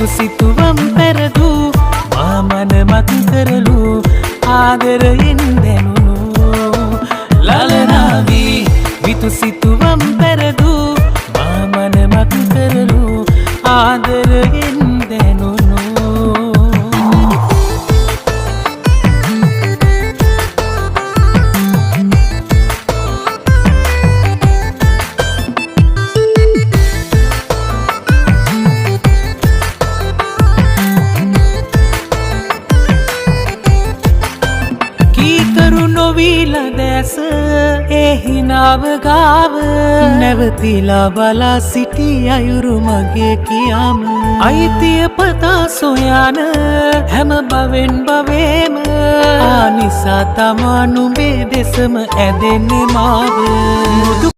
හිතු සිතුවම් පෙරදු මාමන මතු කරලු ආදරයෙන් දැනුණු ලලනාවී හිතු සිතුවම් පෙරදු මාමන මතු කරලු ආදරයෙන් දැනුණු නොවීලා දැස එහිනාව ගාව නැවතිලා බලා සිටි අයුරු මගේ කියාම අයිතිය පතා සොයන හැම බවෙන් බවේම ආනිසා තමා නුඹේ දෙසම ඇදෙන්නේ මාව මුදු